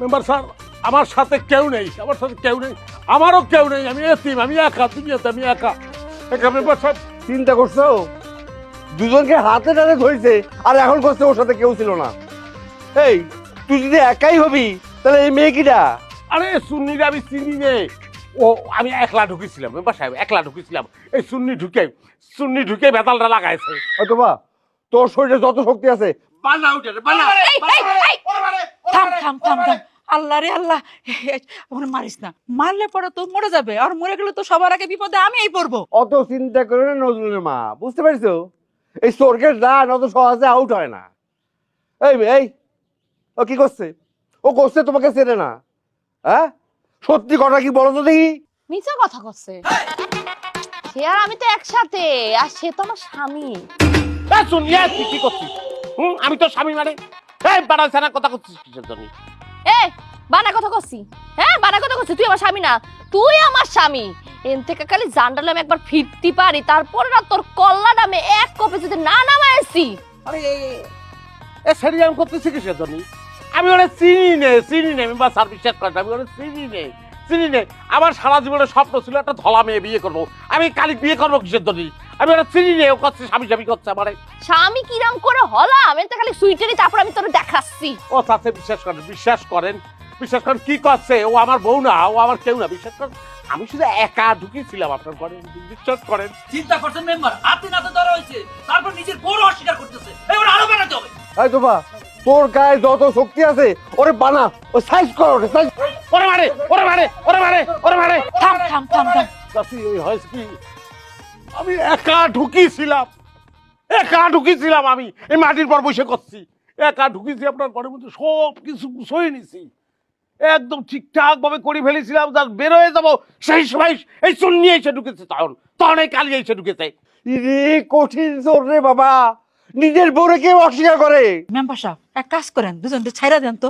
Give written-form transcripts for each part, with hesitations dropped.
Member sir আমার সাথে কেউ নেই, আমার সাথে কেউ নেই, আমারও কেউ নেই, আমি এতিম, আমি একা দুনিয়াতে, আমি একা একা। মেম্বার স্যার চিন্তা করছো দুজনকে হাতে টানে ধরেছে আর এখন করছে ওর সাথে কেউ ছিল না। এই তুই যদি একাই হবি তাহলে এই মেয়ে কিটা? আরে সুন্নিরা আমি চিনি নে, ও আমি একলা ঢুকেছিলাম মেম্বার সাহেব, একলা ঢুকেছিলাম, এই সুন্নি ঢুকে বেতালটা লাগাইছে। অথবা তোর শরীরে যত শক্তি আছে বানা উঠে বানা। থাম থাম থাম থাম, আল্লাহ রে আল্লাহ, ওরে মারিস না, মারলে পরে তো মরে যাবে, আর মরে গেলে তো সবার আগে বিপদে আমিই পড়বো। অত চিন্তা করে না নজরুলের মা, বুঝতে পারছো? এই স্বর্গের দান অত সহজে আউট হয় না। এই মেয়ে, এই ও কি করছে? ও করছে তোমাকে চেনে না। হ্যাঁ সত্যি কথা কি বলো তো দেখি। মিছা কথা করছে। সে আর আমি তো একসাথে, আর সে তো আমার স্বামী। শুনিয়া তুই কি করছিস? আমি তো স্বামী মানে এই বাড়া ছানা কথা করছিস কিসের জন্য? এ বানা কথা করছি? হ্যাঁ বানা কথা করছি, তুই আমার স্বামী না, তুই আমার স্বামী। এন থেকে খালি জান্ডালে আমি একবার ফিরতে পারি, তারপরে না তোর কল্লা নামে এক কপে যদি না নামাইছি। আরে এ সেরিয়াম করতেছি কিসের জন্য? আমি ওরা চিনি নে মেম্বার স্যার, বিশ্বাস করেন আমি ওরা চিনি নে। আমার সারা জীবনের স্বপ্ন ছিল একটা ধলা মেয়ে বিয়ে করবো, আমি কালি বিয়ে করবো কিসের জন্য? আমি ওরা চিনি নে, ও করছে স্বামী করছে আমারে। স্বামী কিরাম করে হলাম এন থেকে খালি সুইটারি, তারপর আমি তোর দেখাচ্ছি। ও তাতে বিশ্বাস করেন কি করছে? ও আমার বউ না, ও আমার কেউ না, বিশ্বাস করেন। আমি শুধু একা ঢুকেছিলাম আপনার ঘরে, বিশ্বাস করেন। চিন্তা করছেন মেম্বার, হাতে নাতে ধরা হয়েছে, তারপর নিজের বড় অস্বীকার করতেছে। এবার আরো বানাতে হবে। এই তোবা তোর গায়ে যত শক্তি আছে ওরে বানা, ও সাইজ কর, ওরে সাইজ। ওরে মারে। থাম থাম থাম থাম, চাচি, ওই হয়েছে কি, আমি একা ঢুকিয়েছিলাম আমি এই মাটির পর বসে করছি, একা ঢুকিয়েছি আপনার ঘরের মধ্যে, সব কিছু গুছিয়ে নিছি, একদম ঠিকঠাক ভাবে করে ফেলেছিলাম। যা বের হয়ে যাবো সেই সময় এই চুন্নি এসে ঢুকেছে, তখন এই কালি এসে ঢুকেছে। ইরে কঠিন জোর রে বাবা, নিজের বউরে কেউ অস্বীকার করে? মেম্বার সাহেব এক কাজ করেন, দুজনকে ছাইরা দেন তো।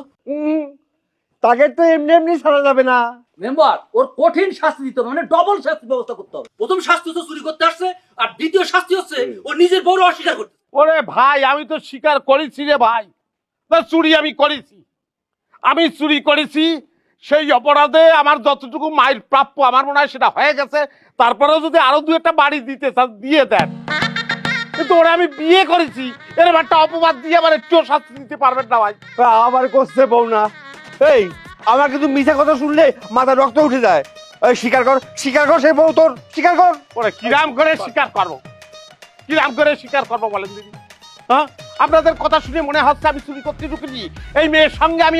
তাকে তো এমনি এমনি ছাড়া যাবে না। মেম্বার, ওর কঠিন শাস্তি দিতে হবে, মানে ডবল শাস্তি ব্যবস্থা করতে হবে। প্রথম শাস্তি হচ্ছে চুরি করতে আসছে, আর দ্বিতীয় শাস্তি হচ্ছে ও নিজের বড় অস্বীকার করতে। ওরে ভাই, আমি তো স্বীকার করেছি রে ভাই, চুরি আমি করেছি, সেই অপরাধে আমার যতটুকু মাইল প্রাপ্য আমার মনে হয় সেটা হয়ে গেছে। তারপরেও যদি আরো দু একটা বাড়ি দিতে চান দিয়ে দেন, কিন্তু ওরা আমি বিয়ে করেছি, এরকম একটা অপবাদ দিয়ে আবার একটু শাস্তি দিতে পারবেন না ভাই। আবার করছে বউ না। এই আমার কিন্তু মিথ্যা কথা শুনলে মাথা রক্ত উঠে যায়। এই স্বীকার কর সেই বউ তোর, স্বীকার কর। ওরা কিরাম করে স্বীকার করবো বলেন দিদি? হ্যাঁ, আপনাদের কথা শুনে মনে হচ্ছে আমি চুরি করতে ঢুকেছি, এই মেয়ের সঙ্গে আমি